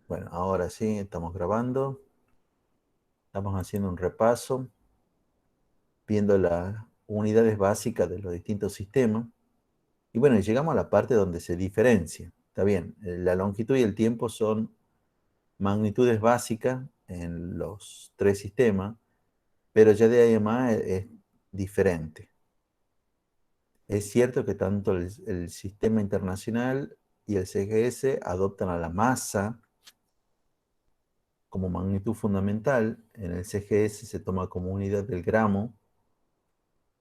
Bueno, ahora sí, estamos grabando. Estamos haciendo un repaso, viendo las unidades básicas de los distintos sistemas. Y bueno, llegamos a la parte donde se diferencia. Está bien, la longitud y el tiempo son magnitudes básicas en los tres sistemas, pero ya de ahí en más es diferente. Es cierto que tanto el sistema internacional y el CGS adoptan a la masa como magnitud fundamental. En el CGS se toma como unidad del gramo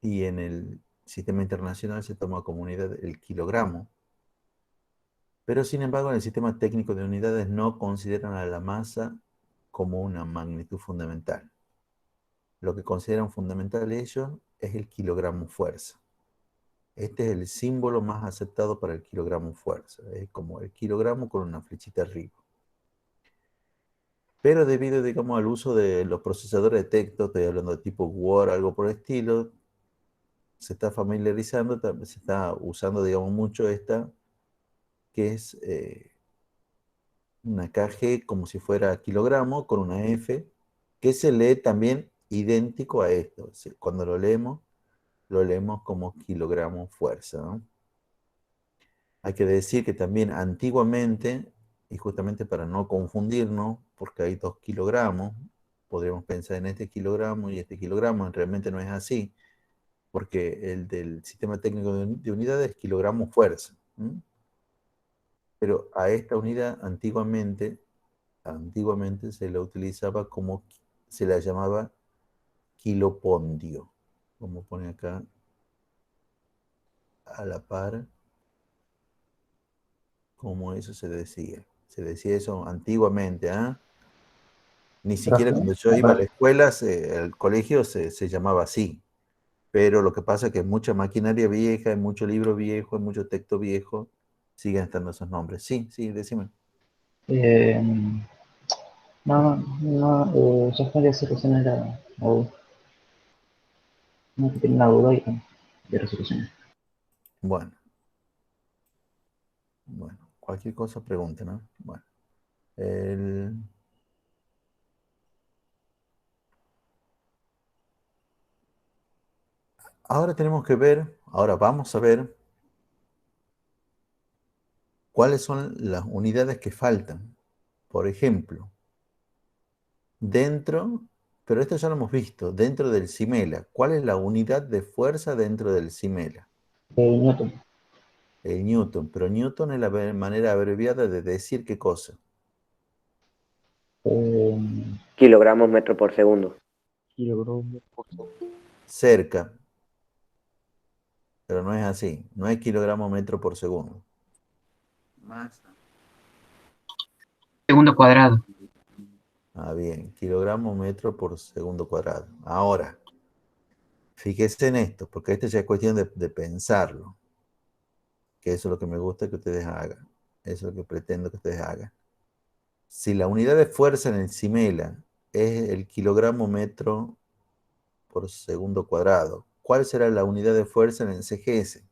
y en el sistema internacional se toma como unidad el kilogramo. Pero sin embargo, en el sistema técnico de unidades no consideran a la masa como una magnitud fundamental. Lo que consideran fundamental ellos es el kilogramo fuerza. Este es el símbolo más aceptado para el kilogramo fuerza. Es como el kilogramo con una flechita arriba. Pero debido, digamos, al uso de los procesadores de texto, estoy hablando de tipo Word, algo por el estilo, se está familiarizando, se está usando, digamos, mucho esta, que es una kg como si fuera kilogramo con una F, que se lee también idéntico a esto. Cuando lo leemos como kilogramo fuerza, ¿no? Hay que decir que también antiguamente, y justamente para no confundirnos, porque hay 2 kilogramos, podríamos pensar en este kilogramo y este kilogramo, realmente no es así, porque el del sistema técnico de unidades es kilogramo fuerza. ¿Mm? Pero a esta unidad antiguamente se la utilizaba como, se la llamaba kilopondio, como pone acá a la par, como eso se decía. Se decía eso antiguamente, ¿ah? Ni siquiera Profe, cuando yo me iba a la parece, escuela, el colegio se llamaba así. Pero lo que pasa es que mucha maquinaria vieja, hay mucho libro viejo, hay mucho texto viejo, siguen estando esos nombres. Sí, sí, decime. eh, no, no, ya fue de solucionar o no que tenía una duda y de resolucionar. Bueno, bueno, cualquier cosa pregunten, ¿no? Bueno, el- ahora tenemos que ver, ahora vamos a ver cuáles son las unidades que faltan. Por ejemplo, dentro, pero esto ya lo hemos visto, dentro del CIMELA, ¿cuál es la unidad de fuerza dentro del CIMELA? Newton, El Newton, pero Newton es la manera abreviada de decir qué cosa. eh, Kilogramos metro por segundo. kilogramo por segundo. Cerca, pero no es así, no es kilogramo metro por segundo. Masa. Segundo cuadrado. Ah, bien, kilogramo metro por segundo cuadrado. Ahora, fíjese en esto, porque esto ya es cuestión de pensarlo, que eso es lo que me gusta que ustedes hagan. Eso es lo que pretendo que ustedes hagan. Si la unidad de fuerza en el CIMELA es el kilogramo metro por segundo cuadrado, ¿cuál será la unidad de fuerza en el CGS?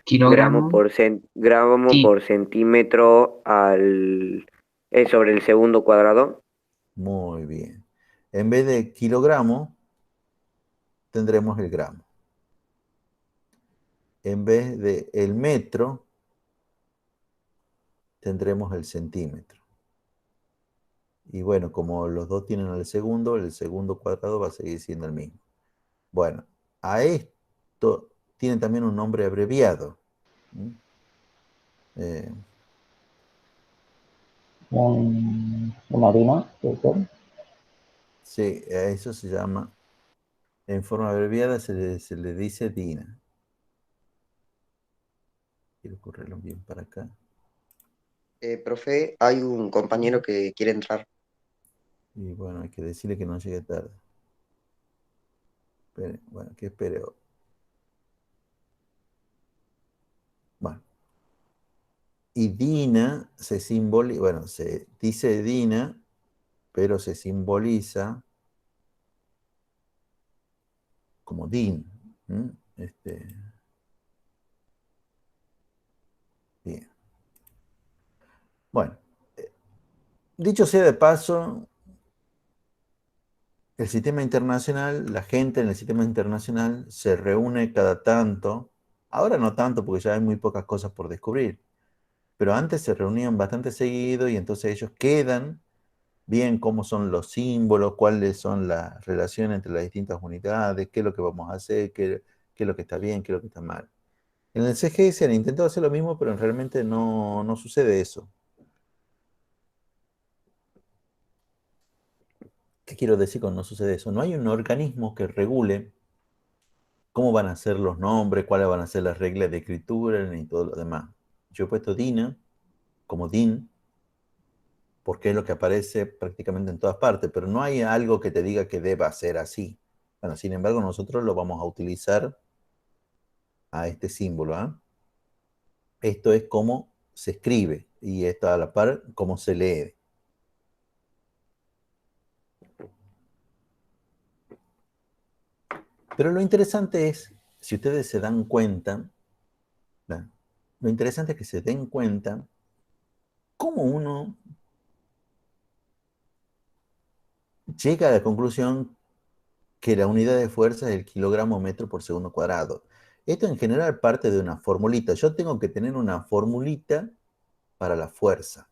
Kilogramo. Gramo Sí. por centímetro sobre el segundo cuadrado. Muy bien. En vez de kilogramo, tendremos el gramo. En vez de el metro, tendremos el centímetro. Y bueno, como los dos tienen el segundo cuadrado va a seguir siendo el mismo. Bueno, a esto tiene también un nombre abreviado. ¿Mm? Eh, Una harina, puede ser. sí, a eso se llama, en forma abreviada se le dice DINA. Quiero correrlo bien para acá. Profe, hay un compañero que quiere entrar. Y bueno, hay que decirle que no llegue tarde. Bueno, que espere. Bueno, y DINA se simboliza, bueno, se dice DINA, pero se simboliza como DIN. ¿Mm? Bien. Bueno, Dicho sea de paso, el sistema internacional, la gente en el sistema internacional se reúne cada tanto. Ahora no tanto porque ya hay muy pocas cosas por descubrir, pero antes se reunían bastante seguido y entonces ellos quedan bien cómo son los símbolos, cuáles son las relaciones entre las distintas unidades, qué es lo que vamos a hacer, qué es lo que está bien, qué es lo que está mal. En el CG se han intentado hacer lo mismo, pero realmente no sucede eso. ¿Qué quiero decir con no sucede eso? No hay un organismo que regule cómo van a ser los nombres, cuáles van a ser las reglas de escritura, ni todo lo demás. Yo he puesto DINA como DIN, porque es lo que aparece prácticamente en todas partes, pero no hay algo que te diga que deba ser así. Bueno, sin embargo, nosotros lo vamos a utilizar a este símbolo. ¿Ah? Esto es cómo se escribe y esto a la par cómo se lee. Pero lo interesante es, si ustedes se dan cuenta, ¿verdad? Lo interesante es que se den cuenta cómo uno llega a la conclusión que la unidad de fuerza es el kilogramo metro por segundo cuadrado. Esto en general parte de una formulita. Yo tengo que tener una formulita para la fuerza.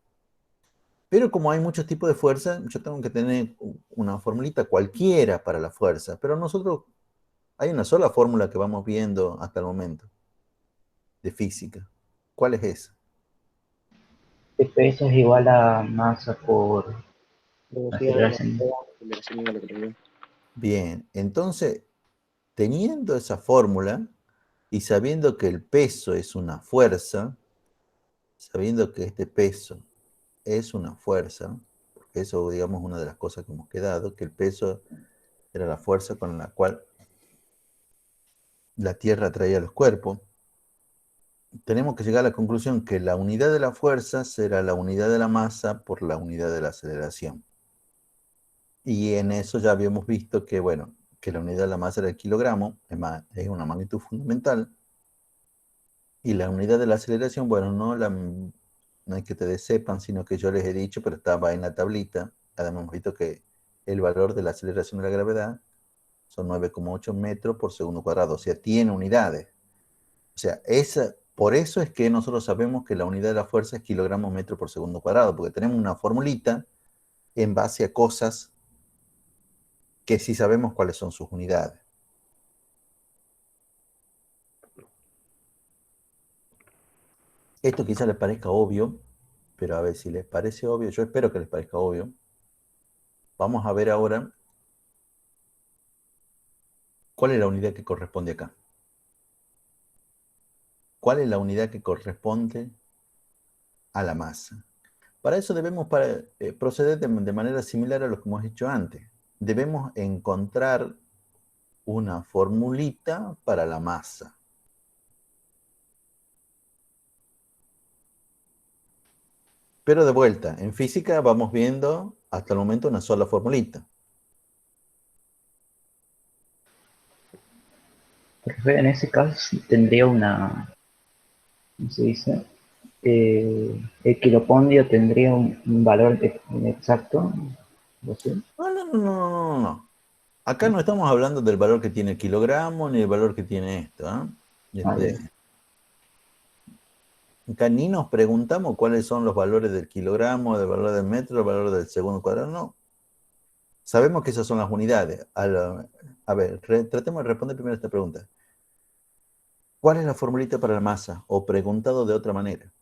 Pero como hay muchos tipos de fuerza, yo tengo que tener una formulita cualquiera para la fuerza. Pero nosotros, hay una sola fórmula que vamos viendo hasta el momento de física. ¿Cuál es esa? El peso es igual a masa por Velocidad de la aceleración. aceleración de la gravedad. Bien, entonces, teniendo esa fórmula y sabiendo que el peso es una fuerza, sabiendo que este peso es una fuerza, porque eso, digamos, una de las cosas que hemos quedado, que el peso era la fuerza con la cual la Tierra atraía los cuerpos, tenemos que llegar a la conclusión que la unidad de la fuerza será la unidad de la masa por la unidad de la aceleración. Y en eso ya habíamos visto que, bueno, que la unidad de la masa era el kilogramo, es una magnitud fundamental, y la unidad de la aceleración, bueno, no hay que ustedes sepan, sino que yo les he dicho, pero estaba en la tablita, además hemos visto que el valor de la aceleración de la gravedad son 9,8 metros por segundo cuadrado, o sea, tiene unidades. O sea, por eso es que nosotros sabemos que la unidad de la fuerza es kilogramos metro por segundo cuadrado, porque tenemos una formulita en base a cosas que sí sabemos cuáles son sus unidades. Esto quizá les parezca obvio, pero a ver si les parece obvio, yo espero que les parezca obvio. Vamos a ver ahora cuál es la unidad que corresponde acá. ¿Cuál es la unidad que corresponde a la masa? Para eso debemos proceder de manera similar a lo que hemos hecho antes. Debemos encontrar una formulita para la masa. Pero de vuelta, en física vamos viendo hasta el momento una sola formulita. Profe, en ese caso sí tendría una, ¿cómo se dice? El kilopondio tendría un valor exacto, ¿lo sé? No. Acá no estamos hablando del valor que tiene el kilogramo ni el valor que tiene esto. Ah, bien. Acá ni nos preguntamos cuáles son los valores del kilogramo, del valor del metro, del valor del segundo cuadrado. No. Sabemos que esas son las unidades. A ver, tratemos de responder primero esta pregunta. ¿Cuál es la formulita para la masa? O preguntado de otra manera.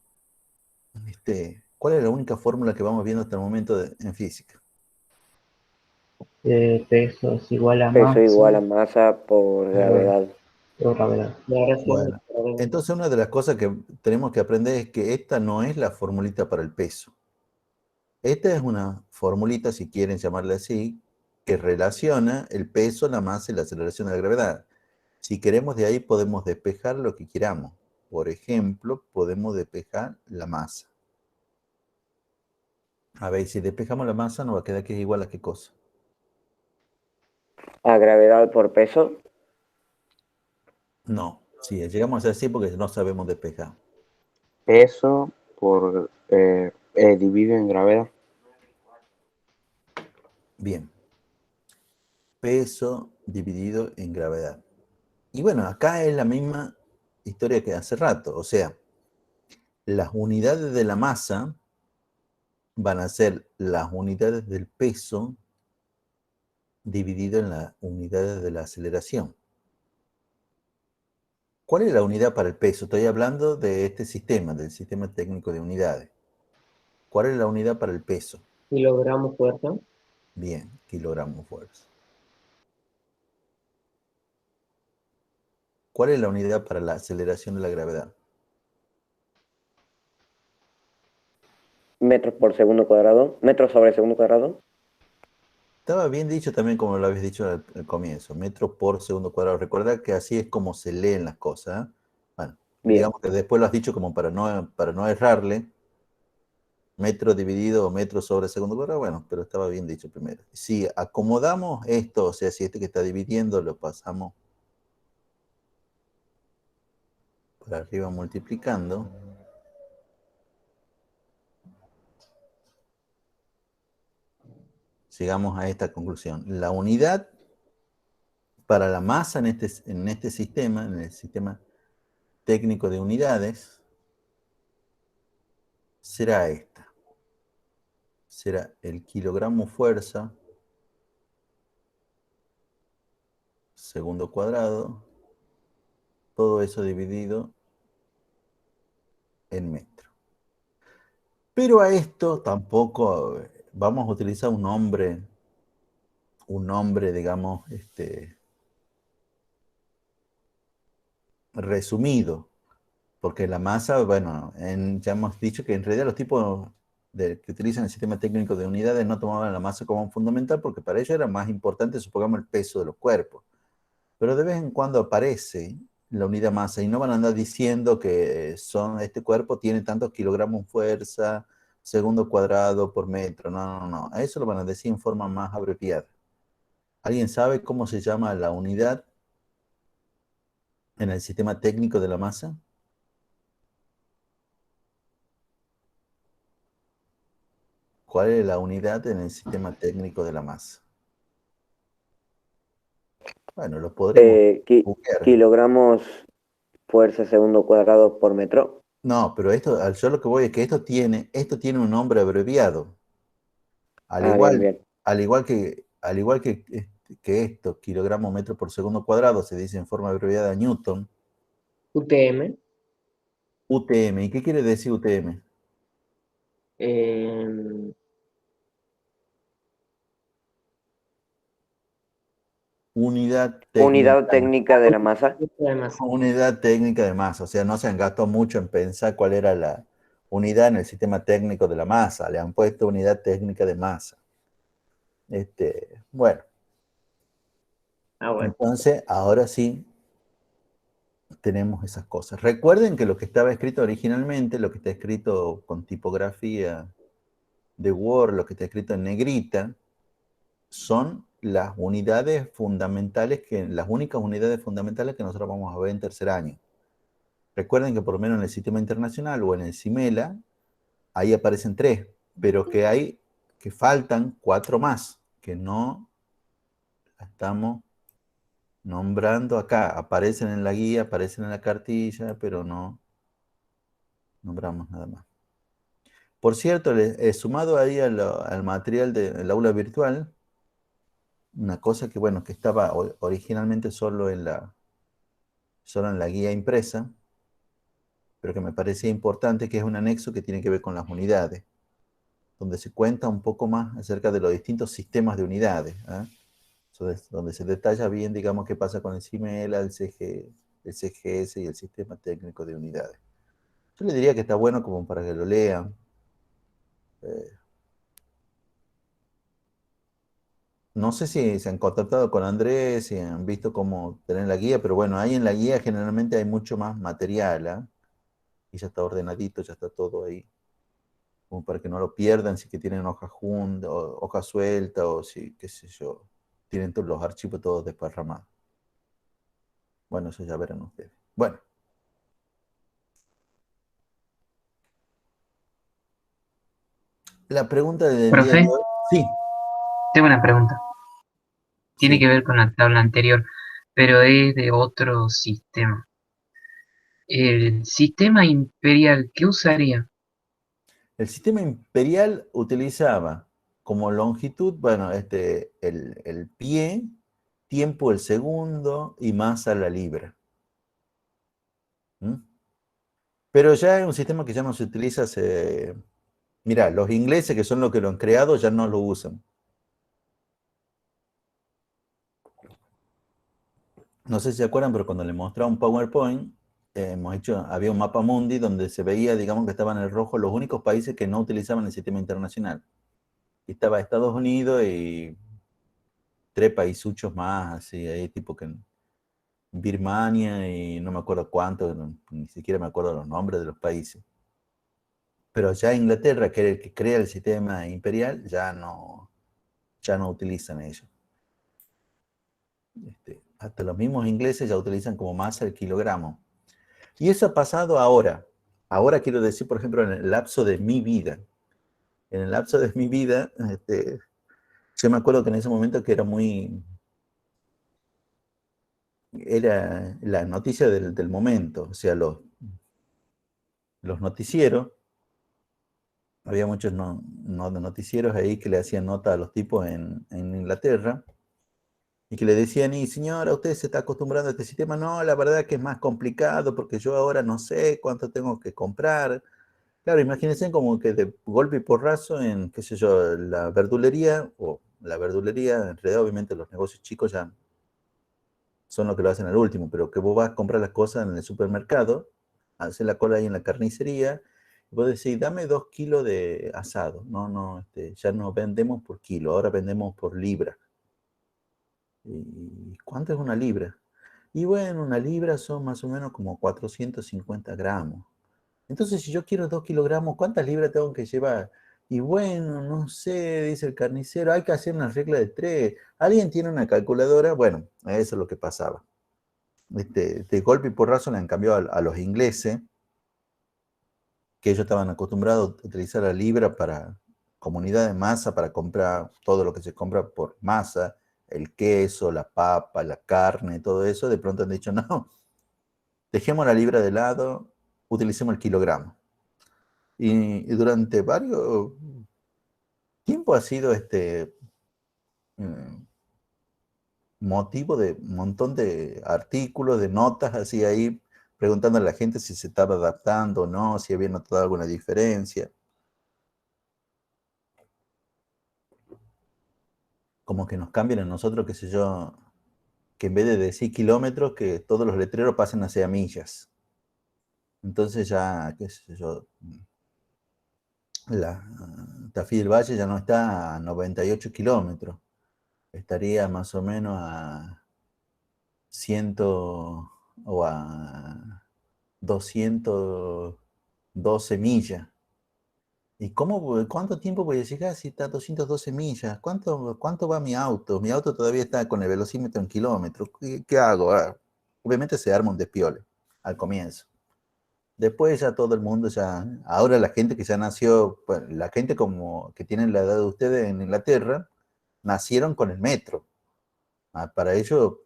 ¿Cuál es la única fórmula que vamos viendo hasta el momento en física? Peso es igual a Peso masa igual a masa por por gravedad. gravedad. Bueno, entonces una de las cosas que tenemos que aprender es que esta no es la formulita para el peso. Esta es una formulita, si quieren llamarla así, que relaciona el peso, la masa y la aceleración de la gravedad. Si queremos de ahí podemos despejar lo que queramos. Por ejemplo, podemos despejar la masa. A ver, si despejamos la masa nos va a quedar que es igual a qué cosa. A gravedad por peso. No, si llegamos a así porque no sabemos despejar. Peso por dividido en gravedad. Bien. Peso dividido en gravedad. Y bueno, acá es la misma historia que hace rato. O sea, las unidades de la masa van a ser las unidades del peso dividido en las unidades de la aceleración. ¿Cuál es la unidad para el peso? Estoy hablando de este sistema, del sistema técnico de unidades. ¿Cuál es la unidad para el peso? Kilogramos fuerza. Bien, kilogramos fuerza. ¿Cuál es la unidad para la aceleración de la gravedad? Metros por segundo cuadrado. Metros sobre segundo cuadrado. Estaba bien dicho también como lo habías dicho al comienzo, metros por segundo cuadrado. Recuerda que así es como se leen las cosas. ¿Eh? Bueno, Bien. digamos que después lo has dicho como para no errarle. Metro dividido o metro sobre segundo cuadrado, bueno, pero estaba bien dicho primero. Si acomodamos esto, o sea, si este que está dividiendo lo pasamos por arriba multiplicando, llegamos a esta conclusión. La unidad para la masa en este sistema, en el sistema técnico de unidades, será esta. Será el kilogramo fuerza segundo cuadrado, todo eso dividido en metro. Pero a esto tampoco vamos a utilizar un nombre, digamos, resumido, porque la masa, bueno, ya hemos dicho que en realidad los tipos que utilizan el sistema técnico de unidades no tomaban la masa como un fundamental porque para ellos era más importante, supongamos, el peso de los cuerpos. Pero de vez en cuando aparece la unidad masa y no van a andar diciendo que este cuerpo tiene tantos kilogramos fuerza, segundo cuadrado por metro. No, no, no. A eso lo van a decir en forma más abreviada. ¿Alguien sabe cómo se llama la unidad en el sistema técnico de la masa? ¿Cuál es la unidad en el sistema técnico de la masa? Bueno, lo podríamos buscar. Kilogramos fuerza segundo cuadrado por metro. No, pero yo lo que voy es que esto tiene un nombre abreviado. Al Bien, igual, bien. al igual que esto, kilogramo metro por segundo cuadrado, se dice en forma abreviada Newton, UTM. UTM. ¿Y qué quiere decir UTM? eh, Unidad Unidad técnica, técnica de la masa. Además, unidad técnica de masa. O sea, no se han gastado mucho en pensar cuál era la unidad en el sistema técnico de la masa. Le han puesto unidad técnica de masa. Bueno, bueno. entonces ahora sí tenemos esas cosas. Recuerden que lo que estaba escrito originalmente, lo que está escrito con tipografía de Word, lo que está escrito en negrita, son las unidades fundamentales, las únicas unidades fundamentales que nosotros vamos a ver en tercer año. Recuerden que por lo menos en el sistema internacional o en el CIMELA, ahí aparecen 3, pero que faltan 4 más, que no estamos nombrando acá. Aparecen en la guía, aparecen en la cartilla, pero no nombramos nada más. Por cierto, sumado ahí al material del aula virtual, una cosa que, bueno, que estaba originalmente solo en la guía impresa, pero que me parecía importante, que es un anexo que tiene que ver con las unidades, donde se cuenta un poco más acerca de los distintos sistemas de unidades, ¿eh? Donde se detalla bien, digamos, qué pasa con el CIMELA, el CGS y el Sistema Técnico de Unidades. Yo le diría que está bueno como para que lo lean. No sé si se han contactado con Andrés, si han visto cómo tener la guía, pero bueno, ahí en la guía generalmente hay mucho más material, ¿eh? Y ya está ordenadito, ya está todo ahí, como para que no lo pierdan, si que tienen hoja junta, o hoja suelta, o si, qué sé yo, tienen todos los archivos todos desparramados. Bueno, eso ya verán ustedes. Bueno, la pregunta del día de Profe, hoy, sí, Tengo una pregunta. Tiene Sí. que ver con la tabla anterior, pero es de otro sistema. El sistema imperial, ¿qué usaría? El sistema imperial utilizaba como longitud, bueno, el pie, tiempo el segundo y masa la libra. ¿Mm? Pero ya es un sistema que ya no se utiliza hace... Mira, los ingleses, que son los que lo han creado, ya no lo usan. No sé si se acuerdan, pero cuando le mostraba un PowerPoint, había un mapa mundi donde se veía, digamos, que estaban en el rojo los únicos países que no utilizaban el sistema internacional. Y estaba Estados Unidos y tres paísuchos más, así, ahí tipo que Birmania y no me acuerdo cuánto, ni siquiera me acuerdo los nombres de los países. Pero ya Inglaterra, que era el que crea el sistema imperial, ya no utilizan ellos. Hasta los mismos ingleses ya utilizan como masa el kilogramo. Y eso ha pasado ahora. Ahora quiero decir, por ejemplo, en el lapso de mi vida. En el lapso de mi vida, yo me acuerdo que en ese momento que era la noticia del momento. O sea, los noticieros, había muchos noticieros ahí que le hacían nota a los tipos en Inglaterra y que le decían, y señora, ¿usted se está acostumbrando a este sistema? No, la verdad es que es más complicado porque yo ahora no sé cuánto tengo que comprar. Claro, imagínense como que de golpe y porrazo en, qué sé yo, la verdulería, en realidad obviamente los negocios chicos ya son los que lo hacen al último, pero que vos vas a comprar las cosas en el supermercado, haces la cola ahí en la carnicería, y vos decís, dame 2 kilos de asado. No, no, ya no vendemos por kilo, ahora vendemos por libra. ¿Y cuánto es una libra? Y bueno, una libra son más o menos como 450 gramos. Entonces, si yo quiero 2 kilogramos, ¿cuántas libras tengo que llevar? Y bueno, no sé, dice el carnicero, hay que hacer una regla de 3. ¿Alguien tiene una calculadora? Bueno, eso es lo que pasaba. De golpe y porrazo le han cambiado a los ingleses, que ellos estaban acostumbrados a utilizar la libra para comunidad de masa, para comprar todo lo que se compra por masa, el queso, la papa, la carne, todo eso. De pronto han dicho, no, dejemos la libra de lado, utilicemos el kilogramo. Y durante varios tiempo ha sido mm, motivo de un montón de artículos, de notas así ahí, preguntando a la gente si se estaba adaptando o no, si había notado alguna diferencia. Como que nos cambian a nosotros, qué sé yo, que en vez de decir kilómetros, que todos los letreros pasen hacia millas. Entonces ya, qué sé yo, la Tafí del Valle ya no está a 98 kilómetros, estaría más o menos a 100 o a 212 millas. ¿Y cuánto tiempo voy a llegar si está a 212 millas? ¿Cuánto va mi auto? Mi auto todavía está con el velocímetro en kilómetros. ¿Qué hago? Obviamente se arma un despiole al comienzo. Después ya todo el mundo ahora la gente que ya nació, pues, la gente como que tienen la edad de ustedes en Inglaterra, nacieron con el metro. Para ellos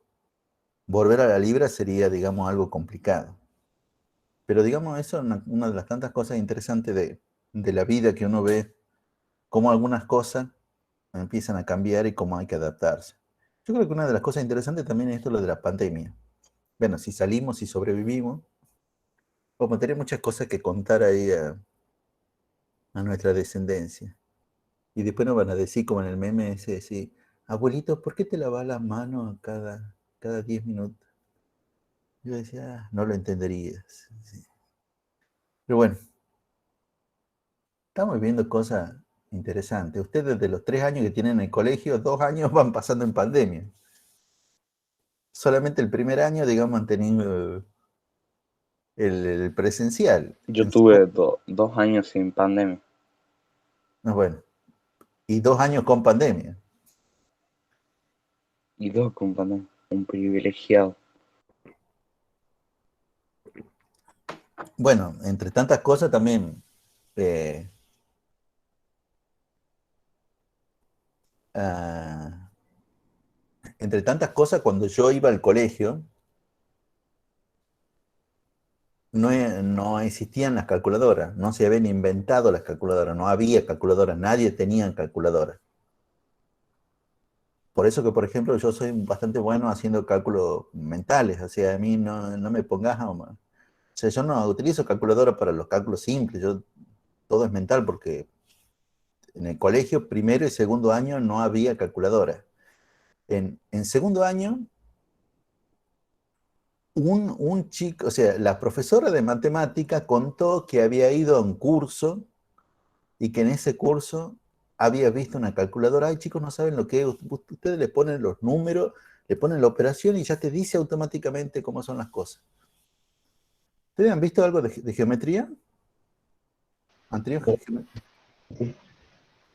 volver a la libra sería, digamos, algo complicado. Pero digamos, eso es una de las tantas cosas interesantes de la vida que uno ve, cómo algunas cosas empiezan a cambiar y cómo hay que adaptarse. Yo creo que una de las cosas interesantes también es esto, lo de la pandemia. Bueno, si salimos, si sobrevivimos, vamos a tener muchas cosas que contar ahí a nuestra descendencia. Y después nos van a decir, como en el meme ese, sí, abuelito, ¿por qué te lavas las manos cada 10 minutos? Yo decía, no lo entenderías. Sí. Pero bueno, estamos viendo cosas interesantes. Ustedes de los 3 años que tienen en el colegio, 2 años van pasando en pandemia. Solamente el primer año, digamos, han tenido el presencial. Yo tuve 2 años sin pandemia. Bueno, y 2 años con pandemia. Y 2 con pandemia. Un privilegiado. Bueno, entre tantas cosas también eh, entre tantas cosas, cuando yo iba al colegio, no existían las calculadoras, no se habían inventado las calculadoras, no había calculadoras, nadie tenía calculadoras. Por eso que, por ejemplo, yo soy bastante bueno haciendo cálculos mentales, o sea, a mí no me pongas a... O sea, yo no utilizo calculadora para los cálculos simples, todo es mental, porque en el colegio, primero y segundo año, no había calculadora. En segundo año, un chico, o sea, la profesora de matemática contó que había ido a un curso y que en ese curso había visto una calculadora. Ay, chicos, no saben lo que es. Ustedes le ponen los números, le ponen la operación y ya te dice automáticamente cómo son las cosas. ¿Ustedes han visto algo de geometría? ¿Han tenido geometría? Sí,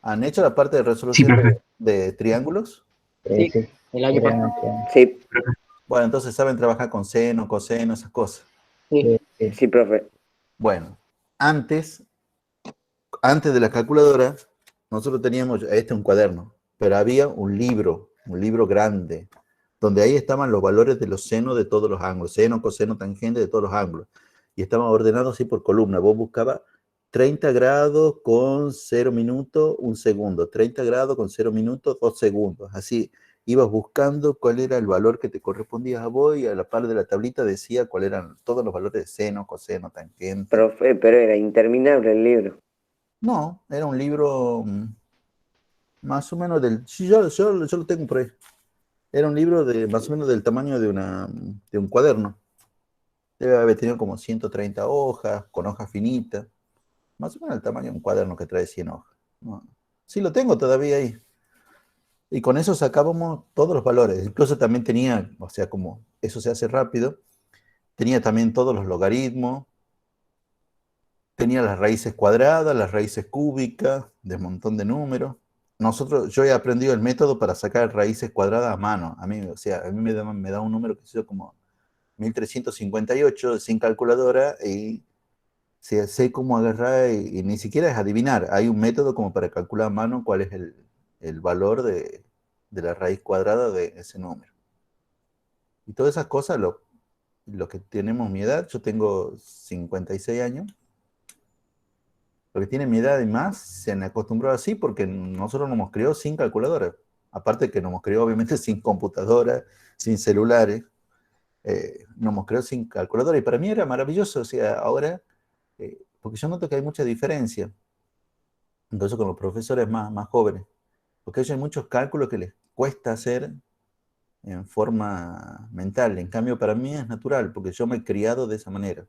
¿Han hecho la parte de Sí, resolución profe. de triángulos? Sí, sí. el año pasado. Sí, Bueno, entonces saben trabajar con seno, coseno, esas cosas. Sí. sí, profe. Bueno, antes de la calculadora, nosotros teníamos, este es un cuaderno, pero había un libro grande, donde ahí estaban los valores de los senos de todos los ángulos, seno, coseno, tangente de todos los ángulos. Y estaban ordenados así por columna. Vos buscabas 30 grados con 0 minutos, 1 segundo, 30 grados con 0 minutos, 2 segundos. Así ibas buscando cuál era el valor que te correspondía a vos y a la par de la tablita decía cuáles eran todos los valores de seno, coseno, tangente. Profe, pero era interminable el libro. No, era un libro más o menos del... Sí, yo lo tengo por ahí. Era un libro de más o menos del tamaño de un cuaderno. Debe haber tenido como 130 hojas, con hojas finitas. Más o menos el tamaño de un cuaderno que trae 100 hojas. No. Sí, lo tengo todavía ahí. Y con eso sacábamos todos los valores. Incluso también tenía, o sea, como eso se hace rápido, tenía también todos los logaritmos, tenía las raíces cuadradas, las raíces cúbicas, de un montón de números. Yo he aprendido el método para sacar raíces cuadradas a mano. A mí, o sea, a mí me da un número que es como 1358 sin calculadora y sé cómo agarrar y ni siquiera es adivinar. Hay un método como para calcular a mano cuál es el valor de la raíz cuadrada de ese número. Y todas esas cosas, lo que tenemos mi edad, yo tengo 56 años, lo que tiene mi edad y más se han acostumbrado así porque nosotros nos hemos criado sin calculadora. Aparte que nos hemos criado obviamente sin computadora, sin celulares, nos hemos criado sin calculadora. Y para mí era maravilloso, o sea, ahora, porque yo noto que hay mucha diferencia, entonces con los profesores más jóvenes, porque ellos hay muchos cálculos que les cuesta hacer en forma mental. En cambio, para mí es natural, porque yo me he criado de esa manera.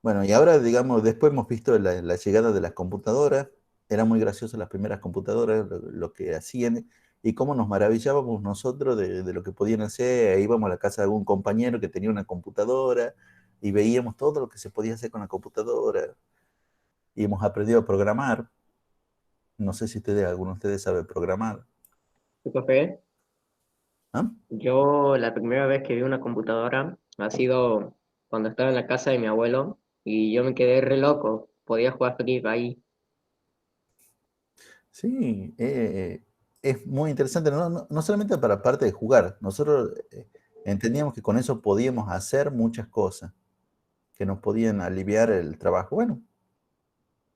Bueno, y ahora, digamos, después hemos visto la llegada de las computadoras. Eran muy graciosas las primeras computadoras, lo que hacían, y cómo nos maravillábamos nosotros de lo que podían hacer. Íbamos a la casa de algún compañero que tenía una computadora y veíamos todo lo que se podía hacer con la computadora. Y hemos aprendido a programar. No sé si alguno de ustedes sabe programar. ¿Sí, profe? ¿Ah? Yo la primera vez que vi una computadora ha sido cuando estaba en la casa de mi abuelo y yo me quedé re loco. Podía jugar Free ahí. Sí, es muy interesante, no solamente para la parte de jugar, nosotros entendíamos que con eso podíamos hacer muchas cosas que nos podían aliviar el trabajo. Bueno,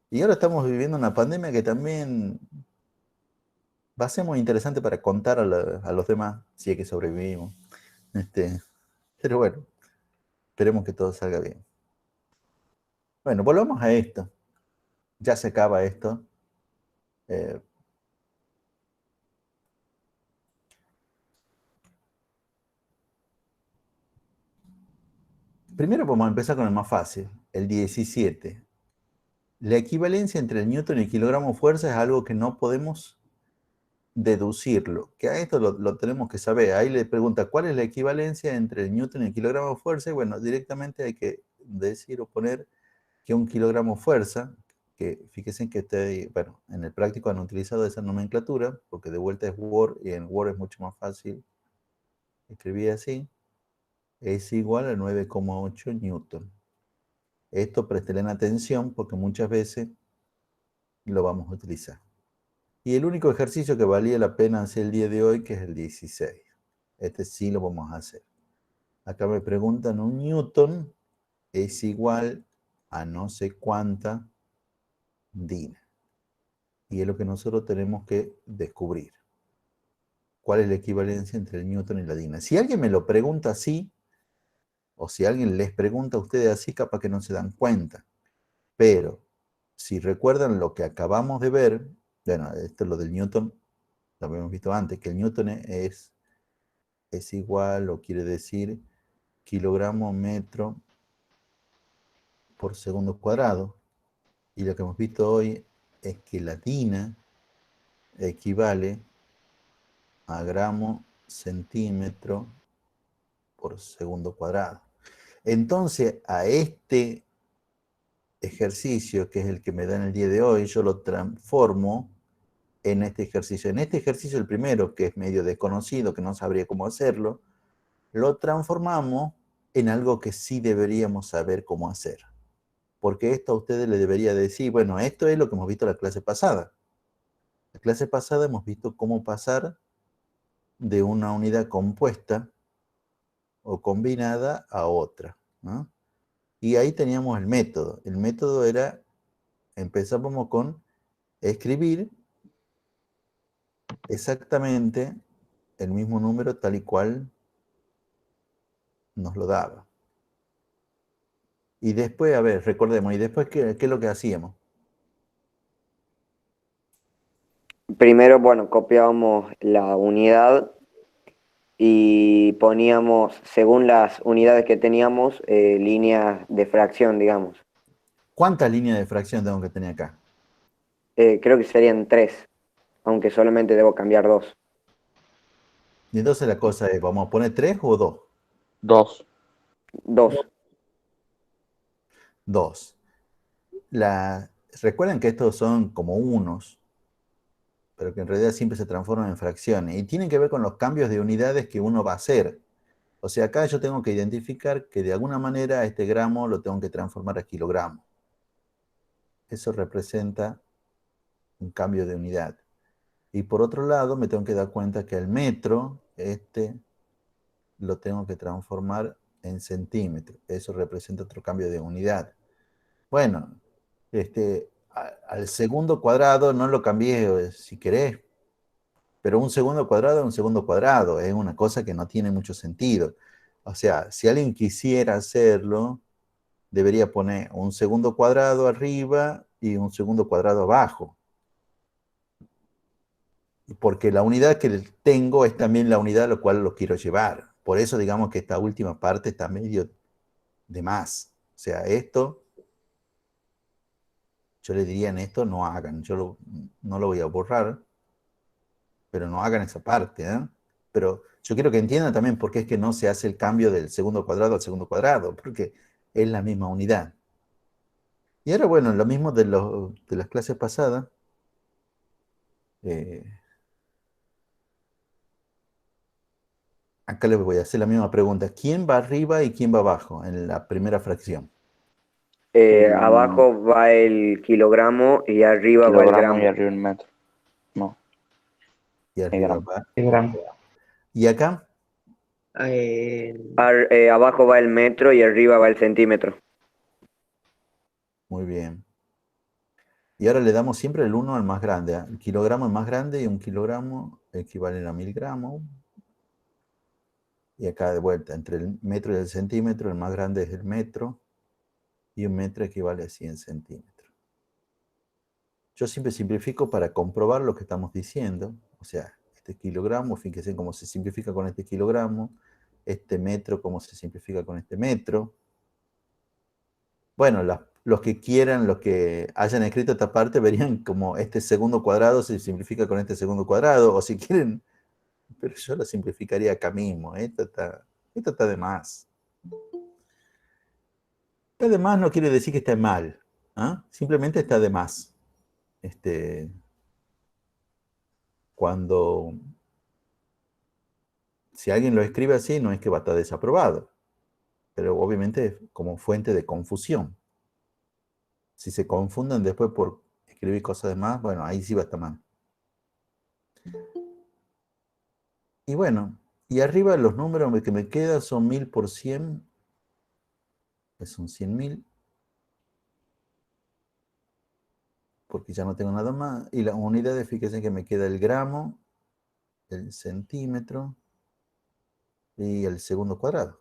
y ahora estamos viviendo una pandemia que también va a ser muy interesante para contar a los demás si es que sobrevivimos. Este, pero bueno, esperemos que todo salga bien. Bueno, volvamos a esto. Ya se acaba esto. Eh, Primero vamos a empezar con el más fácil, el 17. La equivalencia entre el newton y el kilogramo fuerza es algo que no podemos deducirlo, que a esto lo tenemos que saber. Ahí le pregunta, ¿cuál es la equivalencia entre el newton y el kilogramo fuerza? Y bueno, directamente hay que decir o poner que un kilogramo fuerza, que fíjense que bueno, en el práctico han utilizado esa nomenclatura, porque de vuelta es Word, y en Word es mucho más fácil escribir así, es igual a 9,8 newton. Esto presten atención porque muchas veces lo vamos a utilizar. Y el único ejercicio que valía la pena hacer el día de hoy, que es el 16. Este sí lo vamos a hacer. Acá me preguntan, un newton es igual a no sé cuánta dina. Y es lo que nosotros tenemos que descubrir. ¿Cuál es la equivalencia entre el newton y la dina? Si alguien me lo pregunta así, o si alguien les pregunta a ustedes así, capaz que no se dan cuenta. Pero si recuerdan lo que acabamos de ver, bueno, esto es lo del newton, lo habíamos visto antes, que el newton es igual, o quiere decir kilogramo metro por segundo cuadrado. Y lo que hemos visto hoy es que la dina equivale a gramo centímetro por segundo cuadrado. Entonces, a este ejercicio, que es el que me da en el día de hoy, yo lo transformo en este ejercicio. En este ejercicio, el primero, que es medio desconocido, que no sabría cómo hacerlo, lo transformamos en algo que sí deberíamos saber cómo hacer. Porque esto a ustedes les debería decir, bueno, esto es lo que hemos visto en la clase pasada. La clase pasada hemos visto cómo pasar de una unidad compuesta o combinada a otra, ¿no? Y ahí teníamos el método. El método era, empezábamos con escribir exactamente el mismo número tal y cual nos lo daba. Y después, a ver, recordemos, ¿y después qué es lo que hacíamos? Primero, bueno, copiábamos la unidad y poníamos, según las unidades que teníamos, líneas de fracción, digamos. ¿Cuántas líneas de fracción tengo que tener acá? Creo que serían 3, aunque solamente debo cambiar 2. Y entonces la cosa es, ¿vamos a poner 3 o 2? 2. 2. 2. Recuerden que estos son como unos, pero que en realidad siempre se transforman en fracciones. Y tienen que ver con los cambios de unidades que uno va a hacer. O sea, acá yo tengo que identificar que de alguna manera este gramo lo tengo que transformar a kilogramo. Eso representa un cambio de unidad. Y por otro lado, me tengo que dar cuenta que el metro, lo tengo que transformar en centímetro. Eso representa otro cambio de unidad. Bueno, al segundo cuadrado no lo cambié si querés, pero un segundo cuadrado es un segundo cuadrado, es una cosa que no tiene mucho sentido. O sea, si alguien quisiera hacerlo, debería poner un segundo cuadrado arriba y un segundo cuadrado abajo. Porque la unidad que tengo es también la unidad a la cual lo quiero llevar. Por eso digamos que esta última parte está medio de más. O sea, esto, yo le diría en esto, no hagan. No lo voy a borrar, pero no hagan esa parte, ¿eh? Pero yo quiero que entiendan también por qué es que no se hace el cambio del segundo cuadrado al segundo cuadrado, porque es la misma unidad. Y ahora, bueno, lo mismo de las clases pasadas. Acá les voy a hacer la misma pregunta. ¿Quién va arriba y quién va abajo en la primera fracción? Abajo va el kilogramo y arriba va el Kilogramo y gramo. arriba el metro. No, Y arriba gramo. va. El gramo. ¿Y acá? Abajo va el metro y arriba va el centímetro. Muy bien. Y ahora le damos siempre el 1 al más grande, ¿eh? El kilogramo es más grande y un kilogramo equivale a 1000 gramos. Y acá de vuelta, entre el metro y el centímetro, el más grande es el metro. Y un metro equivale a 100 centímetros. Yo siempre simplifico para comprobar lo que estamos diciendo. O sea, este kilogramo, fíjense cómo se simplifica con este kilogramo. Este metro, cómo se simplifica con este metro. Bueno, los que quieran, los que hayan escrito esta parte, verían como este segundo cuadrado se simplifica con este segundo cuadrado. O si quieren, pero yo lo simplificaría acá mismo. Esto está de más. Está de más no quiere decir que esté mal. ¿Ah? Simplemente está de más. Si alguien lo escribe así, no es que va a estar desaprobado, pero obviamente es como fuente de confusión. Si se confunden después por escribir cosas de más, bueno, ahí sí va a estar mal. Y bueno, y arriba los números que me quedan son 1000 por 100, que son 100.000, porque ya no tengo nada más. Y las unidades, fíjense que me queda el gramo, el centímetro y el segundo cuadrado.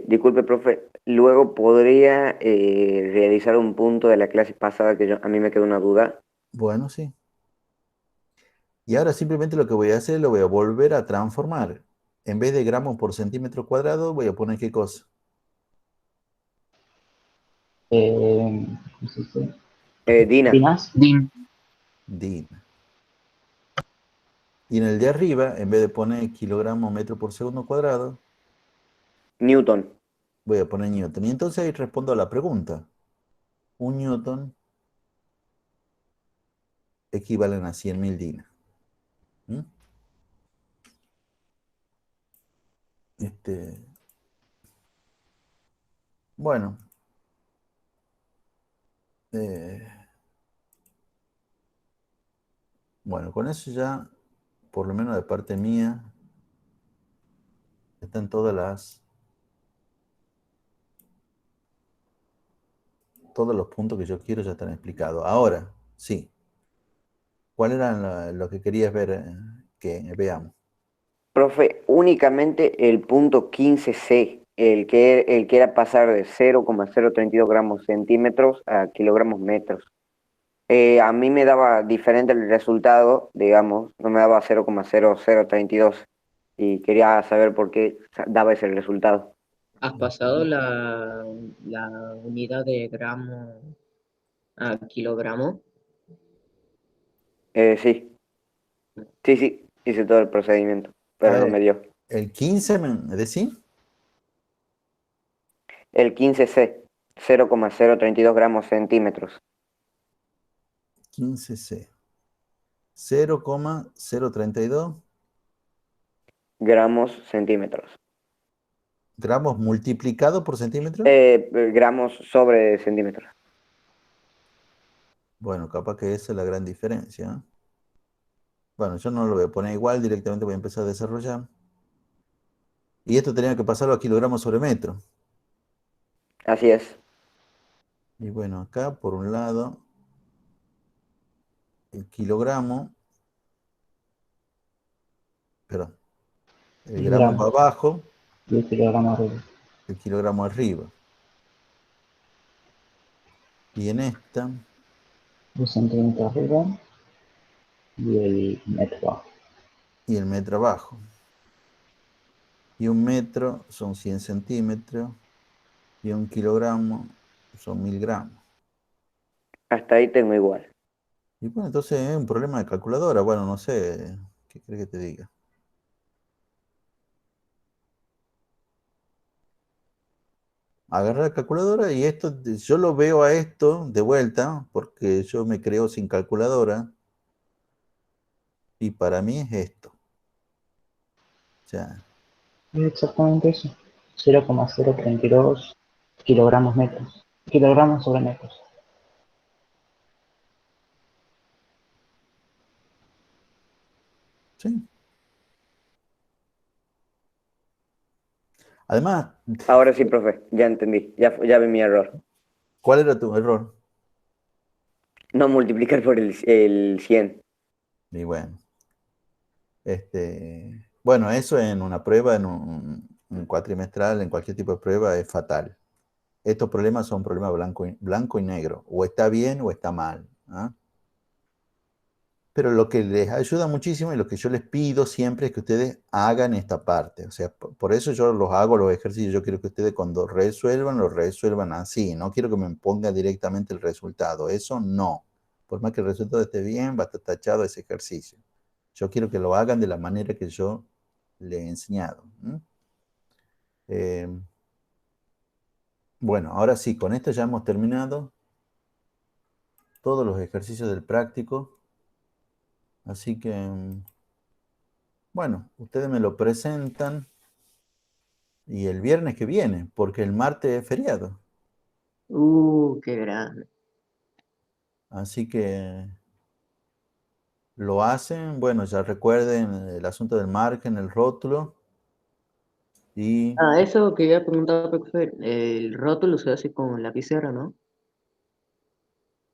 Disculpe, profe, luego podría realizar un punto de la clase pasada que a mí me quedó una duda. Bueno, sí. Y ahora simplemente lo que voy a hacer, lo voy a volver a transformar. En vez de gramos por centímetro cuadrado, voy a poner ¿qué cosa? ¿Cómo se dice? Dina, ¿Dinas? Din. DIN. Y en el de arriba, en vez de poner kilogramo metro por segundo cuadrado, Newton. voy a poner newton. Y entonces ahí respondo a la pregunta. Un newton equivalen a 100.000 dinas. ¿Mm? Bueno, eh, bueno, con eso ya, por lo menos de parte mía, están todos los puntos que yo quiero ya están explicados. Ahora, sí, ¿cuál era lo que querías ver que veamos? Profe, únicamente el punto 15C, el que era pasar de 0,032 gramos centímetros a kilogramos metros. A mí me daba diferente el resultado, digamos, no me daba 0,0032 y quería saber por qué daba ese resultado. ¿Has pasado la unidad de gramo a kilogramo? Sí, sí, hice todo el procedimiento, A pero no me ver, dio. el 15, ¿me decís? El 15C, 0,032 gramos centímetros, 15C. 0,032 gramos centímetros. gramos multiplicado por centímetro. Gramos sobre centímetros. Bueno, capaz que esa es la gran diferencia, ¿eh? Bueno, yo no lo voy a poner igual, directamente voy a empezar a desarrollar. Y esto tenía que pasarlo a kilogramos sobre metro. Así es. Y bueno, acá por un lado, el kilogramo, perdón, el El gramo va gramo. abajo, Y el kilogramo arriba. el kilogramo arriba. Y en esta, 2 centímetros arriba y el metro abajo. y el metro abajo. Y un metro son 100 centímetros, y un kilogramo son 1000 gramos. Hasta ahí tengo igual. Y bueno, entonces es un problema de calculadora. Bueno, no sé, ¿qué crees que te diga? Agarrar la calculadora y esto, yo lo veo a esto de vuelta, porque yo me creo sin calculadora, y para mí es esto. O sea, Es exactamente eso. 0,032 kilogramos metros. Kilogramos sobre metros. sí. Además, Ahora sí, profe, ya entendí. Ya vi mi error. ¿cuál era tu error? No multiplicar por el 100. Y bueno, bueno, eso en una prueba, en un cuatrimestral, en cualquier tipo de prueba, es fatal. Estos problemas son problemas blanco y negro. O está bien o está mal. ¿Ah? Pero lo que les ayuda muchísimo y lo que yo les pido siempre es que ustedes hagan esta parte. O sea, por eso yo los hago los ejercicios. Yo quiero que ustedes cuando resuelvan, lo resuelvan así. No quiero que me pongan directamente el resultado. Eso no. Por más que el resultado esté bien, va a estar tachado ese ejercicio. Yo quiero que lo hagan de la manera que yo les he enseñado. Eh, bueno, ahora sí, con esto ya hemos terminado todos los ejercicios del práctico. Así que, bueno, ustedes me lo presentan y el viernes que viene, porque el martes es feriado. Qué grande. Así que, lo hacen, bueno, ya recuerden el asunto del margen, el rótulo. Y Ah, eso quería preguntar, profe, el rótulo se hace con lapicera, ¿no?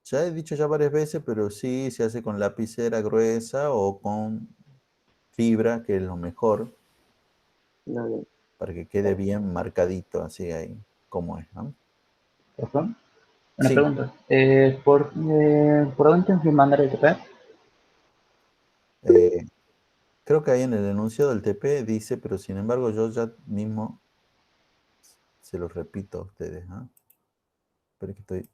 ya he dicho ya varias veces, pero sí se hace con lapicera gruesa o con fibra, que es lo mejor, No, para que quede bien marcadito, así ahí, como es, ¿no? ¿Profe? Una Sí, pregunta. ¿Por dónde tengo que mandar el TP? eh, creo que ahí en el enunciado del TP dice, pero sin embargo yo ya mismo se lo repito a ustedes, ¿ah? Pero que estoy